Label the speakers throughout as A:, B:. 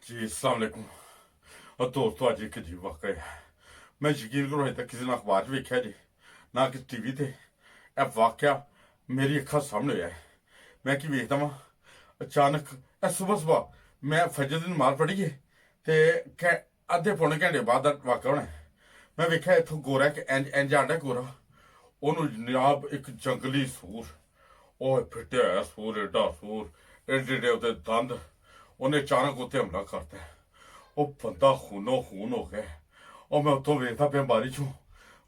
A: जी अस्सलाम वालेकुम। और दोस्तों अज एक अजीब वाक़ा है। मैं यकीन करो अजे तक किसी ने अखबार वेख्या जी ना कि टीवी ते यह वाक़या मेरी अखा सामने होया है। मैं कि वेखदा वां अचानक सुबह सुबह मैं फजर दी नमाज पढ़ी है ते अद्धे पौने घंटे बाद दा वाक़ा होना है। मैं वेख्या इत्थों गोरा इक इंज आंदा गोरा ओनू जनाब एक जंगली सूर ओह फिट्टिया होया सूर एडा सूर एडे एडे ओहदे दंद उन्हें अचानक उत्ते हमला करता है। ਉਹ ਬੰਦਾ खूनो खून हो गया। और मैं उतों वेखदा पिया बारी चों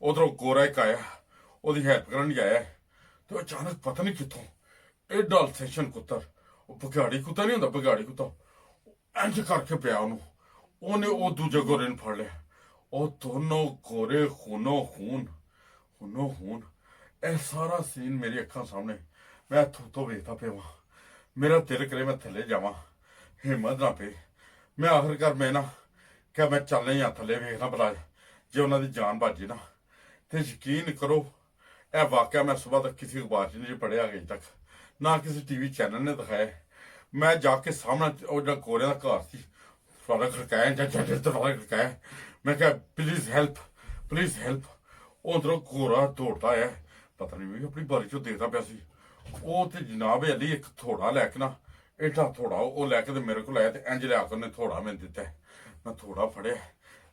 A: उधरों गोरा एक आया ਉਹਦੀ हेल्प करन आया तो अचानक पता नहीं कितों एडा सेशन कुत्तर बघाड़ी कुत्ता नहीं होंदा बघाड़ी कुत्ता इंज करके पिया ਉਹਨੇ ਉਹ ਦੂਜੇ ਗੋਰੇ ਨੂੰ ਫੜ ਲਿਆ। ਉਹ ਦੋਨੋਂ ਗੋਰੇ खूनो खून ਇਹ ਸਾਰਾ ਸੀਨ ਮੇਰੀ ਅੱਖਾਂ ਸਾਹਮਣੇ मैं ਇੱਥੋਂ ਤੋਂ ਵੇਖਦਾ ਪਿਆ ਵਾਂ। मेरा दिल करे मैं थले जावां हिम्मत ना पे। मैं आखिरकार मैं ना क्या मैं चलने ही थले वेखना भला जे उन्होंने जान बाजी ना तो यकीन करो यह वाकया मैं सुबह तक किसी अखबार च नहीं पढ़िया अजे तक ना किसी टीवी चैनल ने दिखाया। मैं जाके सामने जो गोरे का घर से दरवाजा खड़काया दरवाजा खड़काया। मैं क्या प्लीज हेल्प उधरों गोरा दौड़ता है पता नहीं मैं अपनी बारी चो देखता पाया सी। ਉਹ ਤੇ ਜਨਾਬ ਅਲੀ ਇੱਕ ਥੋੜਾ ਲੈ ਕੇ ਨਾ ਏਡਾ ਥੋੜਾ ਉਹ ਲੈ ਕੇ ਤੇ ਮੇਰੇ ਕੋਲ ਆਇਆ ਤੇ ਇੰਜ ਲਿਆ ਕੇ ਉਹਨੇ ਥੋੜਾ ਮੈਨੂੰ ਦਿੱਤਾ। ਮੈਂ ਥੋੜਾ ਫੜਿਆ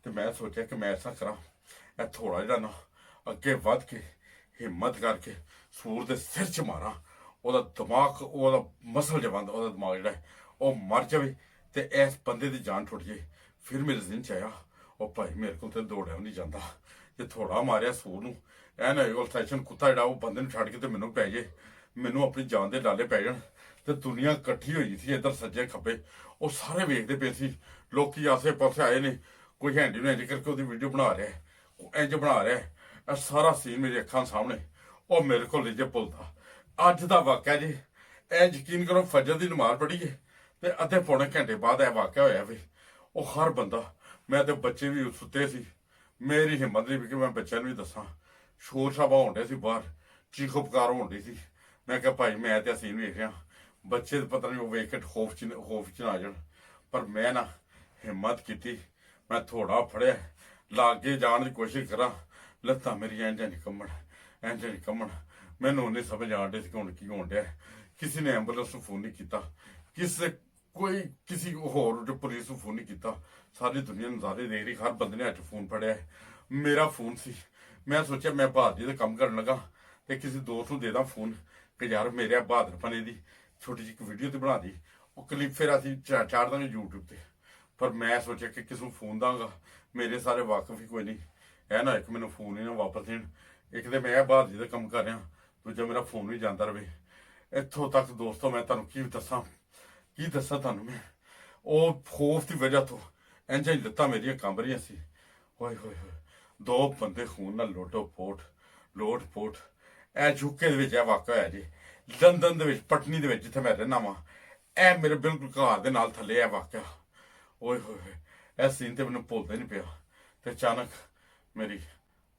A: ਤੇ ਮੈਂ ਸੋਚਿਆ ਕਿ ਮੈਂ ਐਸਾ ਕਰਾਂ ਇਹ ਥੋੜਾ ਜਿਹੜਾ ਨਾ ਅੱਗੇ ਵੱਧ ਕੇ ਹਿੰਮਤ ਕਰਕੇ ਸੂਰ ਦੇ ਸਿਰ 'ਚ ਮਾਰਾਂ ਉਹਦਾ ਦਿਮਾਗ ਉਹਦਾ ਮਸਲ ਜਿਹਾ ਬੰਦ ਉਹਦਾ ਦਿਮਾਗ ਜਿਹੜਾ ਉਹ ਮਰ ਜਾਵੇ ਤੇ ਇਸ ਬੰਦੇ ਦੀ ਜਾਨ ਟੁੱਟ ਜਾਏ। ਫਿਰ ਮੇਰੇ ਜ਼ਿਹਨ 'ਚ ਆਇਆ ਉਹ ਭਾਈ ਮੇਰੇ ਕੋਲ ਤੇ ਦੌੜਿਆ ਨਹੀਂ ਜਾਂਦਾ ਜੇ ਥੋੜਾ ਮਾਰਿਆ ਸੂਰ ਨੂੰ ਐ ਨਾ ਉਹ ਸੈਸ਼ਨ ਕੁੱਤਾ ਜਿਹੜਾ ਉਹ ਬੰਦੇ ਨੂੰ ਛੱਡ ਕੇ ਤੇ ਮੈਨੂੰ ਪੈ ਜੇ ਮੈਨੂੰ ਆਪਣੀ ਜਾਨ ਦੇ ਲਾਲੇ ਪੈ ਜਾਣ। ਤੇ ਦੁਨੀਆ ਇਕੱਠੀ ਹੋਈ ਸੀ ਇੱਧਰ ਸੱਜੇ ਖੱਬੇ ਉਹ ਸਾਰੇ ਵੇਖਦੇ ਪਏ ਸੀ। ਲੋਕੀ ਆਸੇ ਪਾਸੇ ਆਏ ਨੇ ਕੋਈ ਹੈਂਡੀ ਨੂੰ ਇੰਜ ਕਰਕੇ ਉਹਦੀ ਵੀਡੀਓ ਬਣਾ ਰਿਹਾ ਇੰਜ ਬਣਾ ਰਿਹਾ। ਇਹ ਸਾਰਾ ਸੀਨ ਮੇਰੀ ਅੱਖਾਂ ਸਾਹਮਣੇ ਉਹ ਮੇਰੇ ਕੋਲ ਨਹੀਂ ਜੇ ਭੁੱਲਦਾ। ਅੱਜ ਦਾ ਵਾਕਿਆ ਜੀ ਇਹ ਯਕੀਨ ਕਰੋ ਫਜਰ ਦੀ ਨਮਾਜ਼ ਪੜ੍ਹੀ ਹੈ ਤੇ ਅੱਧੇ ਪੌਣੇ ਘੰਟੇ ਬਾਅਦ ਇਹ ਵਾਕਿਆ ਹੋਇਆ ਵੇ। ਉਹ ਹਰ ਬੰਦਾ ਮੈਂ ਤੇ ਬੱਚੇ ਵੀ ਸੁੱਤੇ ਸੀ ਮੇਰੀ ਹਿੰਮਤ ਨਹੀਂ ਵੀ ਕਿ ਮੈਂ ਬੱਚਿਆਂ ਨੂੰ ਵੀ ਦੱਸਾਂ। ਸ਼ੋਰ ਸ਼ਾਬਾ ਹੋਣ ਡਿਆ ਸੀ ਬਾਹਰ ਚੀਖੋ ਪੁਕਾਰ ਹੋਣ ਡਈ ਸੀ। मैं क्या भाई मैं तो सीन वेख रहा बच्चे पता नहीं वो वेख के खौफ च ना आ जान पर मैं ना हिम्मत की मैं थोड़ा फड़िया लागे जाने की कोशिश करा लत्तां मेरी इंज निकमण मैनू नहीं समझ आन डे हुण की होण डया। किसी ने एंबूलेंस को फोन नहीं किया किसी होर जो पुलिस को फोन नहीं किया। सारी दुनिया नज़ारे देख रही हर बंदे ने अच फोन फड़िया मेरा फोन सी। मैं सोचा मैं बहादरी का काम करन लगा तो किसी दोस्त को दे दा फोन कि यार मेरे बहादरपने की छोटी जी वीडियो तो बना दी वो क्लिप फिर असी चाड़ देंगे यूट्यूब पर। पर मैं सोचा कि किसी को फोन दाँगा मेरे सारे वाकफ ही कोई नहीं है ना एक मैंने फोन ही ना वापस देन एक तो मैं बहादरी का काम कर रहा दूजा मेरा फोन भी जाता रहे। इतों तक दोस्तों मैं तुहानू की दसा तुहानू मैं वो खौफ की वजह तो इंज ही लत्तां मेरियां कंब रही सी। होए होए दो बंदे खून ना लोट पोट यूके वाक़ा होया जी लंदन पटनी जिथे मैं रहना वा ए मेरे बिल्कुल घर के नाल थले है वाक़ा। ओए होए इस सीन तो मैंने भुलता नहीं पिया। तो अचानक मेरी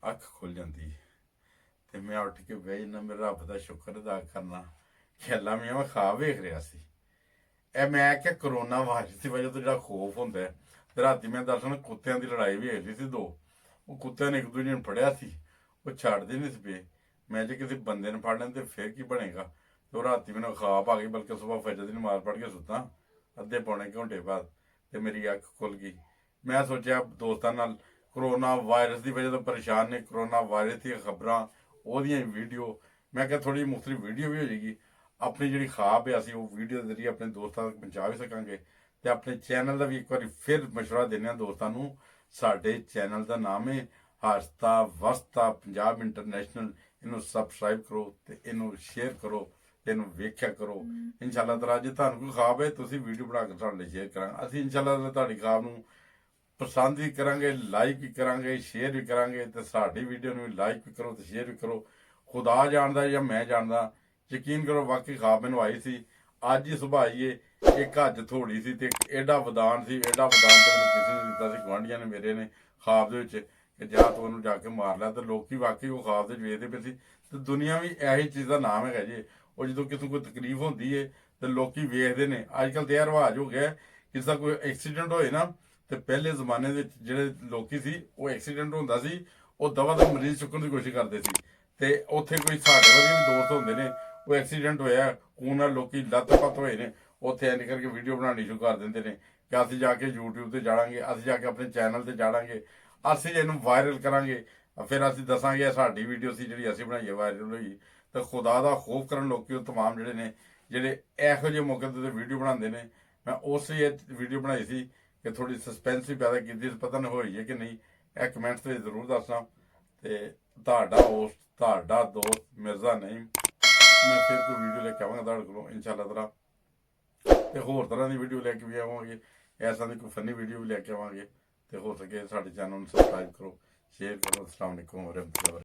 A: अख खुल जाती तो मैं उठ के बह जाना मेरे रब का शुक्र अदा करना खेला में मैं खा वेख रहा सी। ए मैं क्या करोना वायरस की वजह तो जो खौफ होंगे रात मैं दरअसल कुत्तियां की लड़ाई भी होई सी दो वो कुत्तियां ने एक दूजे फड़िया सी वो छड़ते नहीं सी पे। मैं जो किसी बंदे ने फड़ लें तो फिर की बनेगा। तो रात मैंने ख्वाब आ गई बल्कि सुबह फजर की नमाज पढ़ के सुता अद्धे पौने घंटे बाद तो मेरी अख खुल गई। मैं सोचा दोस्तों नाल करोना वायरस की वजह तो परेशान ने करोना वायरस की खबरां ओहदियां वीडियो मैं क्या थोड़ी मुख्तलिफ वीडियो भी हो जाएगी अपनी जी ख्वाब है असी वो वीडियो के जरिए अपने दोस्तों तक पहुँचा भी सकांगे। तो अपने चैनल का भी एक बार फिर मशवरा देने दोस्तों को साडे चैनल का नाम है हसता वसता पंजाब इंटरनेशनल इनू सबसक्राइब करो तो इनू शेयर करो इनू वेख्या करो। इंशाअल्लाह तआला जे तुहानू कोई ख्वाब है तुसीं वीडियो बना के तुहाडे शेयर करांगे असीं इंशाअल्लाह तुहाडी ख्वाब नू पसंद भी करांगे लाइक भी करांगे शेयर भी करांगे तो साडी वीडियो नू लाइक भी करो तो शेयर भी करो। खुदा जानदा या मैं जानदा यकीन करो वाकई ख्वाब मैनू आई सी अज ही सुबह आई है एक अज थोड़ी सी ते एडा वदान सी एडा वदान तो मैनू किसी ने दिता सी गुआंढियां ने मेरे ने ख्वाब दे विच कि जा तू उन्होंने जाके मार लिया। तो लोग वाकई वो ख्वाब से वेखते पे सी। तो दुनिया भी यही चीज़ का नाम है जी वो जो किसी कोई तकलीफ होती है तो लोग वेखते हैं। अजकल तो यह रिवाज हो गया ਕਿਸੇ ਦਾ ਕੋਈ ਐਕਸੀਡੈਂਟ ਹੋਏ ਨਾ ਤੇ ਪਹਿਲੇ ਜ਼ਮਾਨੇ ਦੇ ਜਿਹੜੇ ਲੋਕੀ ਸੀ ਉਹ ਐਕਸੀਡੈਂਟ ਹੁੰਦਾ ਸੀ ਉਹ ਦਵਾ ਦਾ ਮਰੀਜ਼ ਚੁੱਕਣ ਦੀ ਕੋਸ਼ਿਸ਼ ਕਰਦੇ ਸੀ ਤੇ ਉੱਥੇ ਕੋਈ ਸਾਡੇ ਵਰਗੇ ਵੀ ਦੋਸਤ ਹੁੰਦੇ ਨੇ ਉਹ ਐਕਸੀਡੈਂਟ ਹੋਇਆ ਖੂਨ ਨਾਲ ਲੋਕੀ ਲੱਤ-ਪੱਤ ਹੋਏ ਨੇ ਉੱਥੇ ਐਂ ਕਰਕੇ ਵੀਡੀਓ ਬਣਾਉਣੀ ਸ਼ੁਰੂ ਕਰ ਦਿੰਦੇ ਨੇ ਕਿ ਅਸੀਂ ਜਾ ਕੇ YouTube ਤੇ ਜਾਣਾਂਗੇ, ਅਸੀਂ ਜਾ ਕੇ ਆਪਣੇ ਚੈਨਲ ਤੇ ਜਾਣਾਂਗੇ, ਅਸੀਂ ਇਹਨੂੰ ਵਾਇਰਲ ਕਰਾਂਗੇ, ਫਿਰ ਅਸੀਂ ਦੱਸਾਂਗੇ ਇਹ ਸਾਡੀ ਵੀਡੀਓ ਸੀ ਜਿਹੜੀ ਅਸੀਂ ਬਣਾਈ ਹੈ ਵਾਇਰਲ ਹੋਈ। ਤੇ ਖੁਦਾ ਦਾ ਖੌਫ ਕਰਨ ਲੋਕੀ ਉਹ ਤਮਾਮ ਜਿਹੜੇ ਨੇ ਜਿਹੜੇ ਇਹੋ ਜਿਹੇ ਮੌਕੇ ਤੇ ਵੀਡੀਓ ਬਣਾਉਂਦੇ ਨੇ। ਮੈਂ ਉਸੇ ਵੀਡੀਓ ਬਣਾਈ ਸੀ ਕਿ ਥੋੜੀ ਸਸਪੈਂਸ ਵੀ ਪੈਦਾ ਕੀਤੀ, ਪਤਾ ਨਹੀਂ ਹੋਈ ਹੈ ਕਿ ਨਹੀਂ, ਇਹ ਕਮੈਂਟਸ ਤੇ ਜ਼ਰੂਰ ਦੱਸਣਾ। ਤੇ ਤੁਹਾਡਾ ਦੋਸਤ ਮਿਰਜ਼ਾ ਨਹੀਂ, ਮੈਂ ਫਿਰ ਕੋਈ ਵੀਡੀਓ ਲੈ ਕੇ ਆਵਾਂਗਾ ਤੁਹਾਡੇ ਕੋਲੋਂ ਇਨਸ਼ਾਅੱਲਾ ਤਾਲਾ, ਤੇ ਹੋਰ ਤਰ੍ਹਾਂ ਦੀ ਵੀਡੀਓ ਲੈ ਕੇ ਵੀ ਆਵਾਂਗੇ, ਐਸਾ ਦੀ ਕੋਈ ਫਨੀ ਵੀਡੀਓ ਵੀ ਲੈ ਕੇ ਆਵਾਂਗੇ। ਤੇ ਹੋ ਸਕੇ ਸਾਡੇ ਚੈਨਲ ਨੂੰ ਸਬਸਕ੍ਰਾਈਬ ਕਰੋ, ਸ਼ੇਅਰ ਕਰੋ। ਅਸਲਾਮ ਵਾਲੇਕੁਮ ਵਰਹਿਮਤੁல்லாਹ।